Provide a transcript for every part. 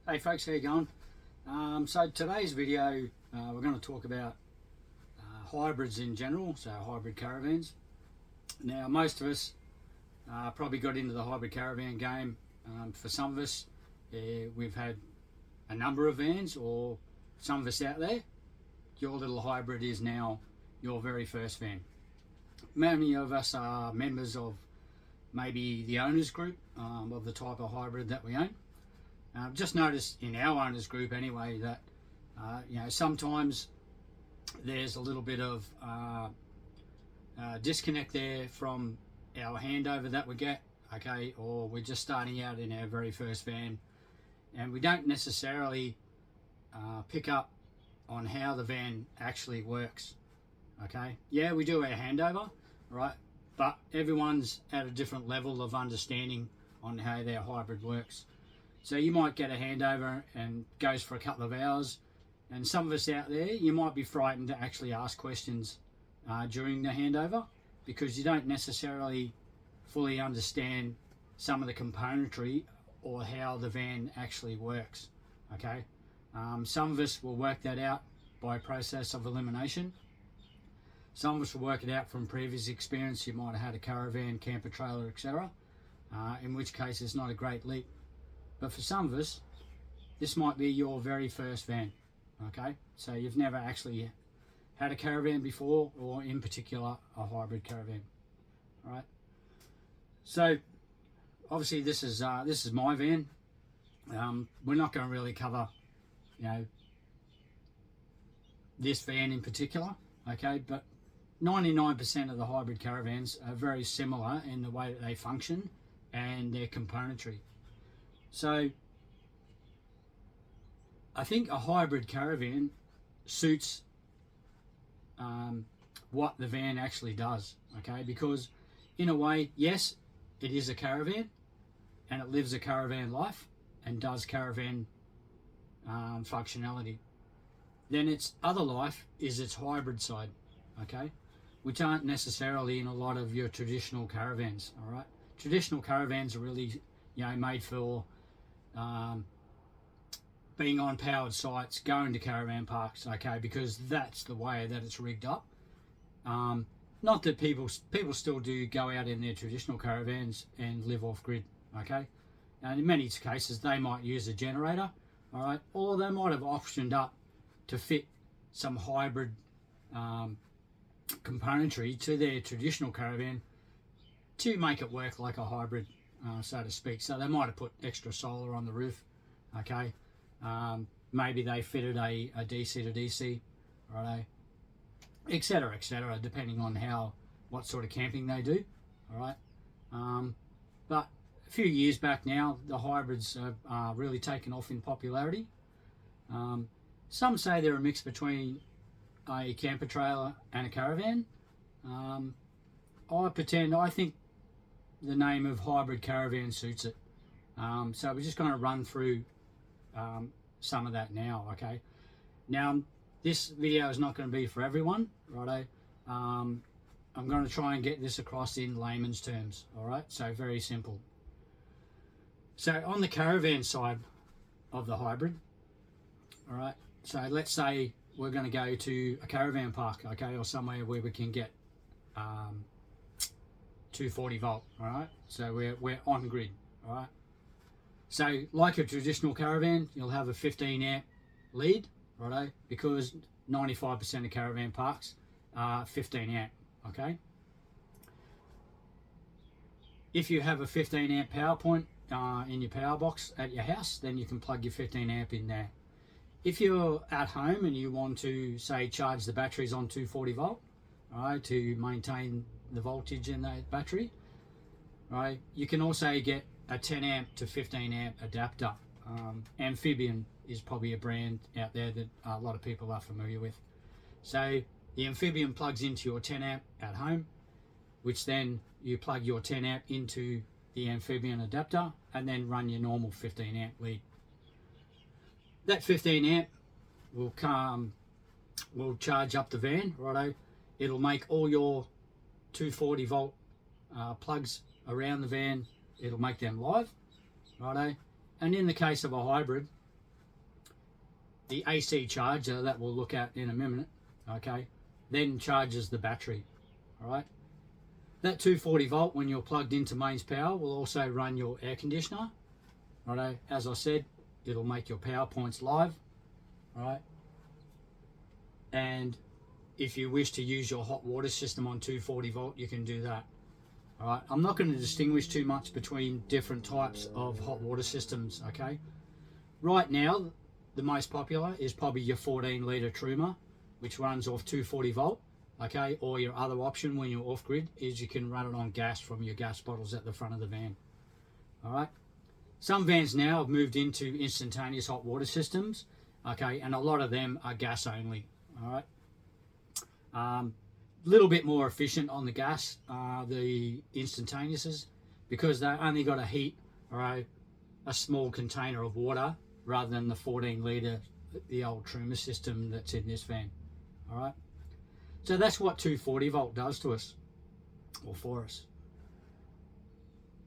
Hey folks, how you going? So today's video, we're going to talk about hybrids in general, so hybrid caravans. Now, most of us probably got into the hybrid caravan game. For some of us, we've had a number of vans, or some of us out there, your little hybrid is now your very first van. Many of us are members of maybe the owners group of the type of hybrid that we own. Just noticed in our owners group anyway that sometimes there's a little bit of disconnect there from our handover that we get, okay, or we're just starting out in our very first van and we don't necessarily pick up on how the van actually works. Okay, yeah, we do our handover, right, but everyone's at a different level of understanding on how their hybrid works. So you might get a handover and goes for a couple of hours, and some of us out there, you might be frightened to actually ask questions during the handover because you don't necessarily fully understand some of the componentry or how the van actually works. Okay, some of us will work that out by process of elimination. Some of us will work it out from previous experience. You might have had a caravan, camper trailer, etc. In which case it's not a great leap. But for some of us, this might be your very first van, okay? So you've never actually had a caravan before, or in particular, a hybrid caravan, all right? So obviously this is my van. We're not going to really cover, this van in particular, okay? But 99% of the hybrid caravans are very similar in the way that they function and their componentry. So I think a hybrid caravan suits what the van actually does, okay? Because in a way, yes, it is a caravan and it lives a caravan life and does caravan functionality. Then its other life is its hybrid side, okay? Which aren't necessarily in a lot of your traditional caravans, all right? Traditional caravans are really, made for being on powered sites, going to caravan parks, okay, because that's the way that it's rigged up. Not that people still do go out in their traditional caravans and live off grid, okay, and in many cases they might use a generator, all right, or they might have optioned up to fit some hybrid componentry to their traditional caravan to make it work like a hybrid, so to speak. So they might have put extra solar on the roof, okay. Maybe they fitted a DC to DC, right, etc., depending on what sort of camping they do, all right. But a few years back now, the hybrids have really taken off in popularity. Some say they're a mix between a camper trailer and a caravan. I think the name of hybrid caravan suits it. So we're just going to run through some of that now, okay? Now, this video is not going to be for everyone, righto? I'm going to try and get this across in layman's terms, all right? So very simple. So on the caravan side of the hybrid, all right? So let's say we're going to go to a caravan park, okay, or somewhere where we can get 240 volt, all right? So we're on grid, all right? So like a traditional caravan, you'll have a 15 amp lead, righto, because 95% of caravan parks are 15 amp, okay? If you have a 15 amp power point in your power box at your house, then you can plug your 15 amp in there. If you're at home and you want to, say, charge the batteries on 240 volt, all right, to maintain the voltage in that battery, right, you can also get a 10 amp to 15 amp adapter. Amphibian is probably a brand out there that a lot of people are familiar with. So the Amphibian plugs into your 10 amp at home, which then you plug your 10 amp into the Amphibian adapter and then run your normal 15 amp lead. That 15 amp will charge up the van, righto. It'll make all your 240 volt plugs around the van, it'll make them live, righto. And in the case of a hybrid, the AC charger that we'll look at in a minute, okay, then charges the battery. All right, that 240 volt when you're plugged into mains power will also run your air conditioner. Righto, as I said, it'll make your power points live. All right, and if you wish to use your hot water system on 240 volt, you can do that. All right, I'm not going to distinguish too much between different types of hot water systems. Okay, right now the most popular is probably your 14 litre Truma, which runs off 240 volt. Okay, or your other option when you're off grid is you can run it on gas from your gas bottles at the front of the van. All right, some vans now have moved into instantaneous hot water systems. Okay, and a lot of them are gas only. All right, little bit more efficient on the gas, the instantaneouses, because they only got to heat, all right, a small container of water rather than the 14 litre, the old Truma system that's in this van. All right, so that's what 240 volt does to us, or for us.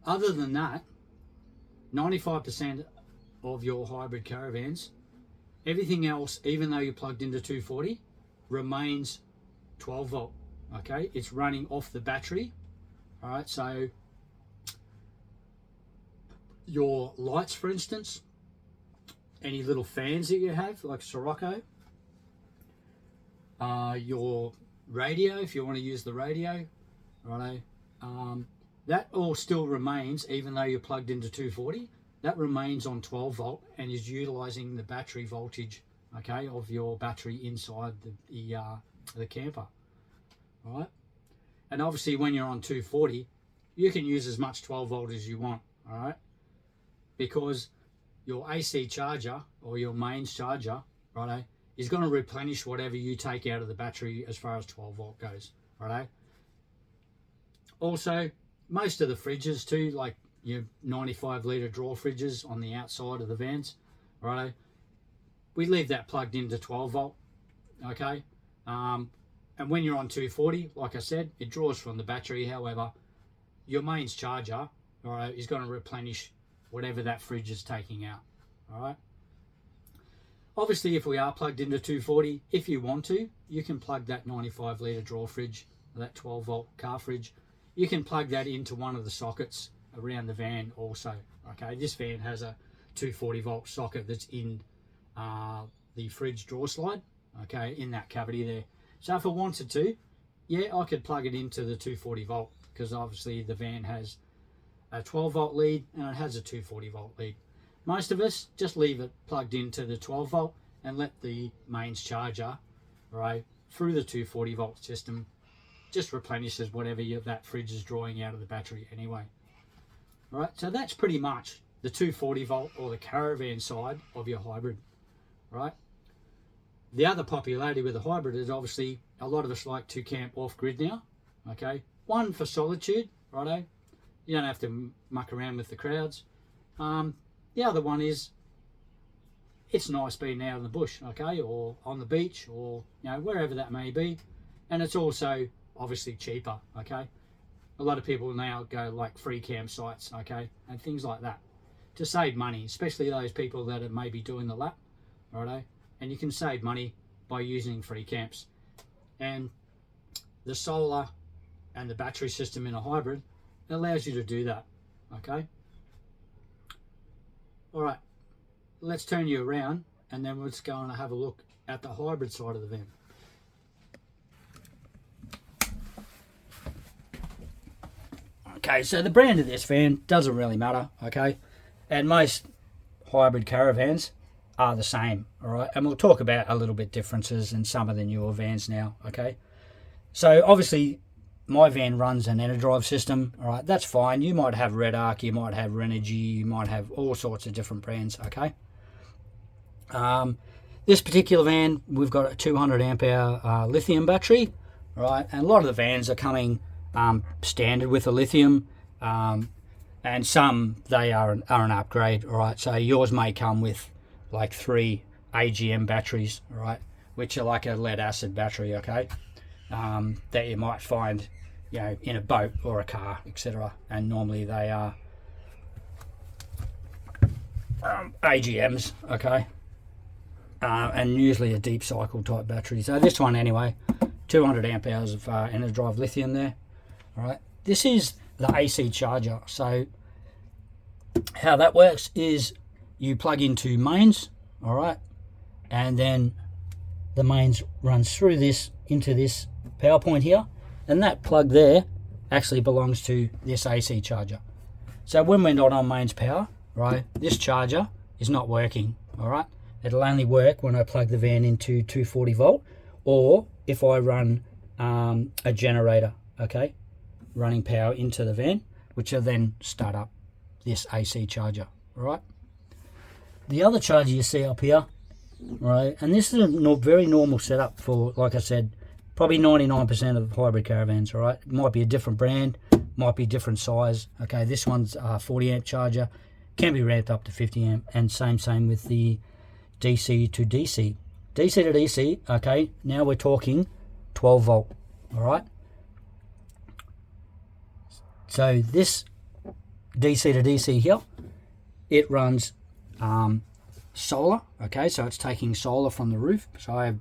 Other than that, 95% of your hybrid caravans, everything else, even though you're plugged into 240, remains 12 volt. Okay, it's running off the battery. All right, so your lights, for instance, any little fans that you have, like Sirocco, your radio, if you want to use the radio, righto, that all still remains, even though you're plugged into 240, that remains on 12 volt and is utilizing the battery voltage, okay, of your battery inside the camper. All right, and obviously when you're on 240, you can use as much 12 volt as you want. All right, because your AC charger or your mains charger, righto, is going to replenish whatever you take out of the battery as far as 12 volt goes. Righto. Also, most of the fridges too, like your 95 litre drawer fridges on the outside of the vans, righto, we leave that plugged into 12 volt. Okay, and when you're on 240, like I said, it draws from the battery. However, your mains charger, all right, is going to replenish whatever that fridge is taking out. All right. Obviously, if we are plugged into 240, if you want to, you can plug that 95 litre drawer fridge, that 12 volt car fridge. You can plug that into one of the sockets around the van also. Okay, this van has a 240 volt socket that's in the fridge drawer slide. Okay, in that cavity there. So if I wanted to, yeah, I could plug it into the 240 volt, because obviously the van has a 12 volt lead and it has a 240 volt lead. Most of us just leave it plugged into the 12 volt and let the mains charger, right, through the 240 volt system, just replenishes whatever that fridge is drawing out of the battery anyway. All right, so that's pretty much the 240 volt or the caravan side of your hybrid, right? The other popularity with the hybrid is obviously a lot of us like to camp off-grid now, okay? One, for solitude, righto? You don't have to muck around with the crowds. The other one is it's nice being out in the bush, okay? Or on the beach, or, you know, wherever that may be. And it's also obviously cheaper, okay? A lot of people now go like free campsites, okay? And things like that to save money, especially those people that are maybe doing the lap, righto? And you can save money by using free camps. And the solar and the battery system in a hybrid allows you to do that, okay? All right, let's turn you around and then let's go and have a look at the hybrid side of the van. Okay, so the brand of this van doesn't really matter, okay? And most hybrid caravans are the same, all right? And we'll talk about a little bit differences in some of the newer vans now, okay? So obviously my van runs an EnerDrive system, all right? That's fine. You might have Red Arc, you might have Renogy, you might have all sorts of different brands, okay? This particular van, we've got a 200 amp hour lithium battery, all right? And a lot of the vans are coming standard with a lithium, and some they are an upgrade, all right? So yours may come with like 3 AGM batteries, all right, which are like a lead acid battery, okay, that you might find, you know, in a boat or a car, etc. And normally they are AGMs, okay. and usually a deep cycle type battery. So this one anyway, 200 amp hours of energy drive lithium there. All right, this is the AC charger. So how that works is you plug into mains, all right, and then the mains runs through this into this power point here, and that plug there actually belongs to this AC charger. So when we're not on mains power, right, this charger is not working, all right. It'll only work when I plug the van into 240 volt, or if I run a generator, okay, running power into the van, which will then start up this AC charger, all right. The other charger you see up here, right, and this is a very normal setup for, like I said, probably 99% of hybrid caravans, all right. It might be a different brand, might be different size, okay. This one's a 40 amp charger, can be ramped up to 50 amp, and same with the DC to DC. DC to DC, okay, now we're talking 12 volt, all right. So this DC to DC here, it runs solar, okay, so it's taking solar from the roof. So I have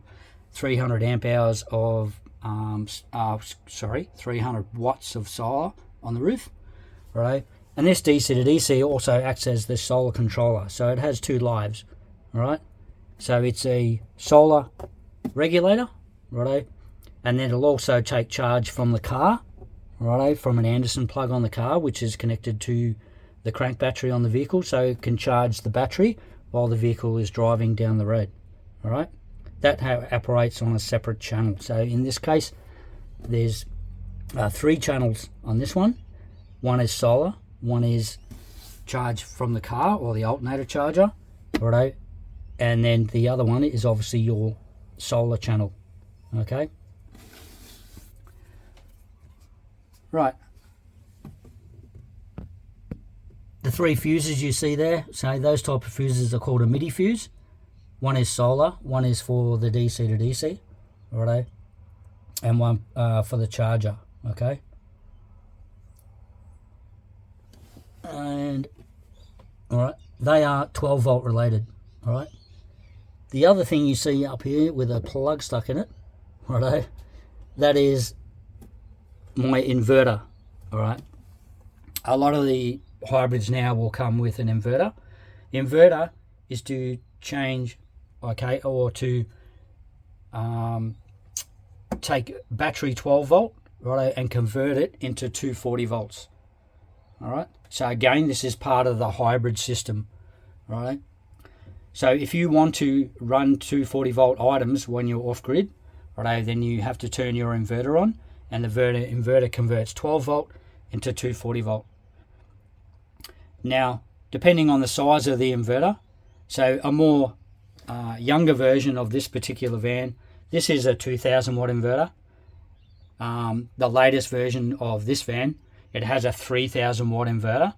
300 amp hours of 300 watts of solar on the roof, right? And this DC to DC also acts as the solar controller, so it has two lives, right? So it's a solar regulator, right? And then it'll also take charge from the car, right? From an Anderson plug on the car, which is connected to the crank battery on the vehicle, so it can charge the battery while the vehicle is driving down the road, all right? That operates on a separate channel. So in this case, there's 3 channels on this one. One is solar, one is charge from the car or the alternator charger, right? And then the other one is obviously your solar channel, okay? Right. The 3 fuses you see there, so those type of fuses are called a MIDI fuse. One is solar, one is for the DC to DC, right? And one for the charger, okay? And, all right, they are 12 volt related, all right? The other thing you see up here with a plug stuck in it, right, that is my inverter, all right? A lot of the hybrids now will come with an inverter. The inverter is to change, okay, or to take battery 12 volt, right, and convert it into 240 volts, all right? So again, this is part of the hybrid system, right? So if you want to run 240 volt items when you're off grid, right, then you have to turn your inverter on, and the inverter converts 12 volt into 240 volt. Now, depending on the size of the inverter, so a more younger version of this particular van, this is a 2000 watt inverter. The latest version of this van, it has a 3000 watt inverter,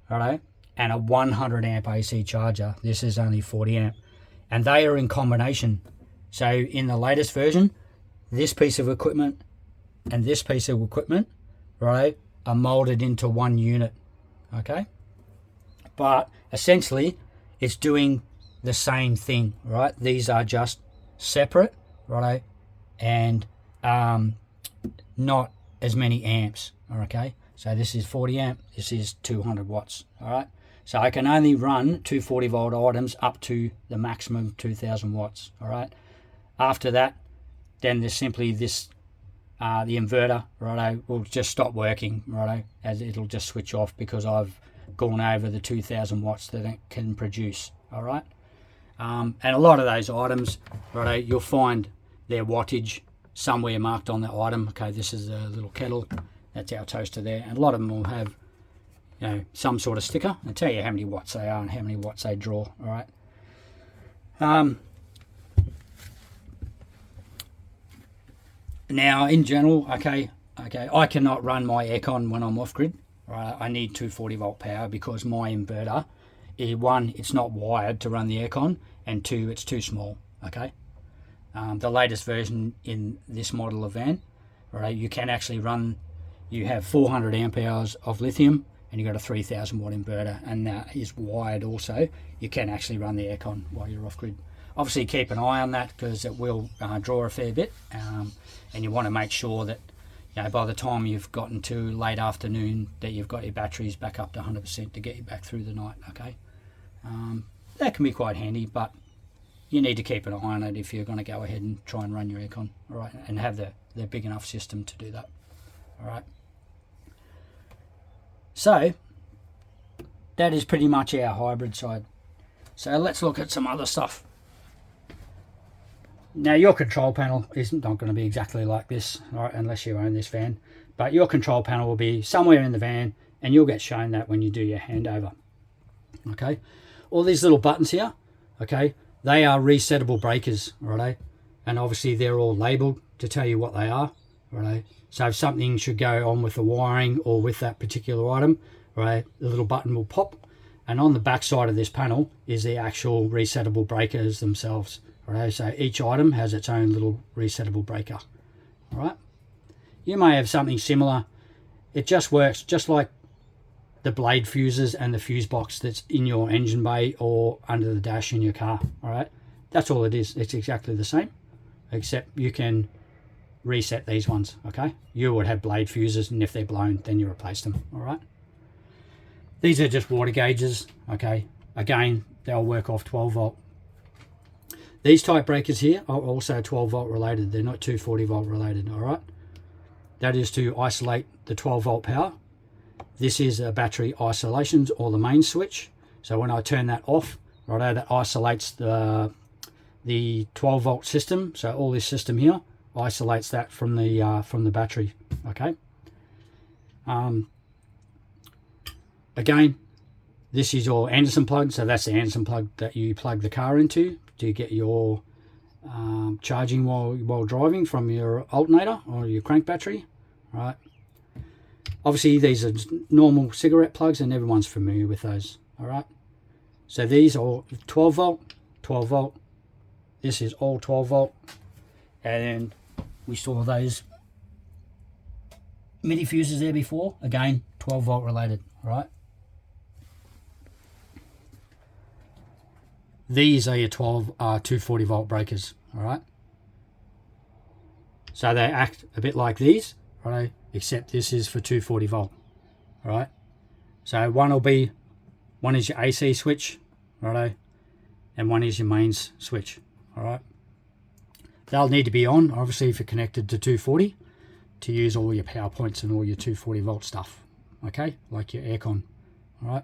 right, and a 100 amp AC charger. This is only 40 amp, and they are in combination. So in the latest version, this piece of equipment and this piece of equipment, right, are molded into one unit, okay? But essentially, it's doing the same thing, right? These are just separate, right, and not as many amps, okay? So this is 40 amp, this is 200 watts, all right? So I can only run 240 volt items up to the maximum 2000 watts, all right? After that, then there's simply this, the inverter, righto, will just stop working, righto, as it'll just switch off because I've gone over the 2000 watts that it can produce, all right? And a lot of those items, righto, you'll find their wattage somewhere marked on the item. Okay, this is a little kettle, that's our toaster there, and a lot of them will have, you know, some sort of sticker and tell you how many watts they are and how many watts they draw, all right? Now, in general, okay, I cannot run my aircon when I'm off-grid, right? I need 240 volt power because my inverter, one, it's not wired to run the aircon, and 2, it's too small, okay? The latest version in this model of van, right, you can actually run, you have 400 amp hours of lithium, and you've got a 3000 watt inverter, and that is wired also. You can actually run the aircon while you're off-grid. Obviously keep an eye on that because it will draw a fair bit, and you want to make sure that, you know, by the time you've gotten to late afternoon, that you've got your batteries back up to 100% to get you back through the night. Okay, that can be quite handy, but you need to keep an eye on it if you're going to go ahead and try and run your aircon, all right, and have the big enough system to do that. All right, so that is pretty much our hybrid side. So let's look at some other stuff. Now, your control panel is not going to be exactly like this, right, unless you own this van. But your control panel will be somewhere in the van, and you'll get shown that when you do your handover. Okay, all these little buttons here, okay, they are resettable breakers, right? And obviously they're all labelled to tell you what they are, right? So if something should go on with the wiring or with that particular item, right, the little button will pop, and on the back side of this panel is the actual resettable breakers themselves. Right, so each item has its own little resettable breaker. All right, you may have something similar. It just works just like the blade fuses and the fuse box that's in your engine bay or under the dash in your car. All right, that's all it is. It's exactly the same, except you can reset these ones. Okay, you would have blade fuses, and if they're blown, then you replace them. All right, these are just water gauges. Okay, again, they'll work off 12 volt. These type breakers here are also 12 volt related. They're not 240 volt related, all right? That is to isolate the 12 volt power. This is a battery isolations or the main switch. So when I turn that off, right, that isolates the 12 volt system. So all this system here isolates that from the battery, okay? Again, this is your Anderson plug. So that's the Anderson plug that you plug the car into to get your charging while driving from your alternator or your crank battery, right? Obviously these are normal cigarette plugs and everyone's familiar with those, all right? So these are 12 volt, 12 volt. This is all 12 volt. And we saw those MIDI fuses there before, again 12 volt related, all right? These are your 240 volt breakers, all right? So they act a bit like these, right? Except this is for 240 volt, all right? So one is your AC switch, right? And one is your mains switch, all right? They'll need to be on, obviously, if you're connected to 240 to use all your power points and all your 240 volt stuff, okay? Like your aircon, all right?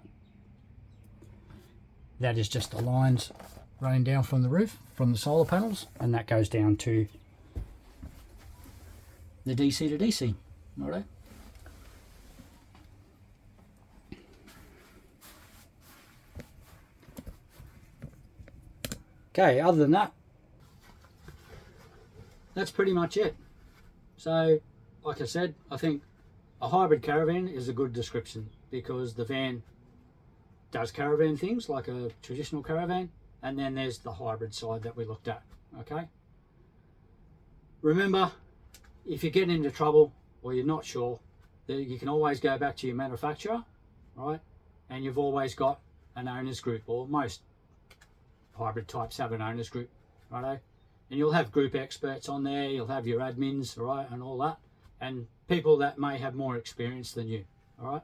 That is just the lines running down from the roof, from the solar panels, and that goes down to the DC to DC. All right. Okay, other than that, that's pretty much it. So, like I said, I think a hybrid caravan is a good description because the van does caravan things like a traditional caravan, and then there's the hybrid side that we looked at. Okay, remember, if you get into trouble or you're not sure, that you can always go back to your manufacturer, right? And you've always got an owners group, or most hybrid types have an owners group, righto? And you'll have group experts on there, you'll have your admins, right, and all that, and people that may have more experience than you, all right?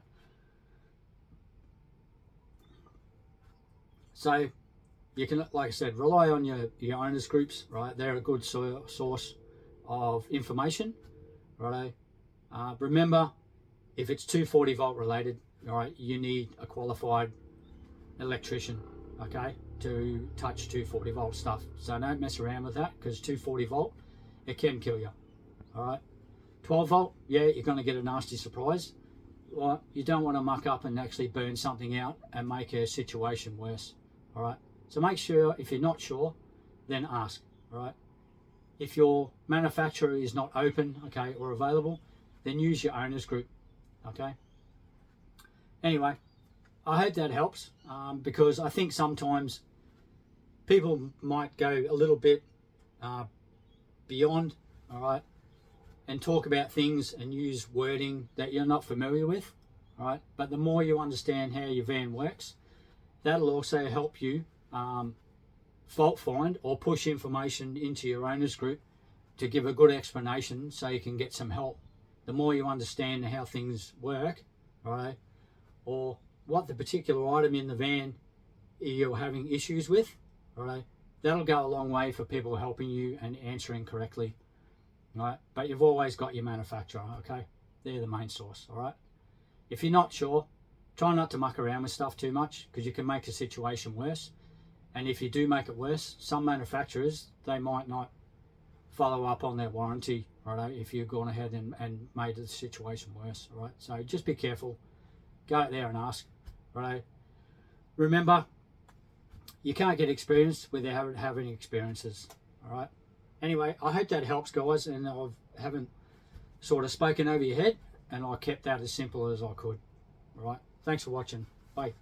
So you can, like I said, rely on your owners groups, right? They're a good source of information, right? Remember, if it's 240 volt related, all right, you need a qualified electrician, okay, to touch 240 volt stuff. So don't mess around with that, because 240 volt, it can kill you, all right? 12 volt, yeah, you're going to get a nasty surprise. Well, you don't want to muck up and actually burn something out and make a situation worse. All right, so make sure, if you're not sure, then ask. All right, if your manufacturer is not open, okay, or available, then use your owners group. Okay, anyway, I hope that helps, because I think sometimes people might go a little bit beyond, all right, and talk about things and use wording that you're not familiar with, all right? But the more you understand how your van works, that'll also help you fault find or push information into your owners group to give a good explanation so you can get some help. The more you understand how things work, right, or what the particular item in the van you're having issues with, right, that'll go a long way for people helping you and answering correctly, right? But you've always got your manufacturer, okay? They're the main source, all right? If you're not sure, try not to muck around with stuff too much because you can make a situation worse. And if you do make it worse, some manufacturers, they might not follow up on their warranty, right, if you've gone ahead and made the situation worse, all right? So just be careful. Go out there and ask, right? Remember, you can't get experience without having experiences, all right? Anyway, I hope that helps, guys, and I haven't sort of spoken over your head, and I kept that as simple as I could, all right? Thanks for watching. Bye.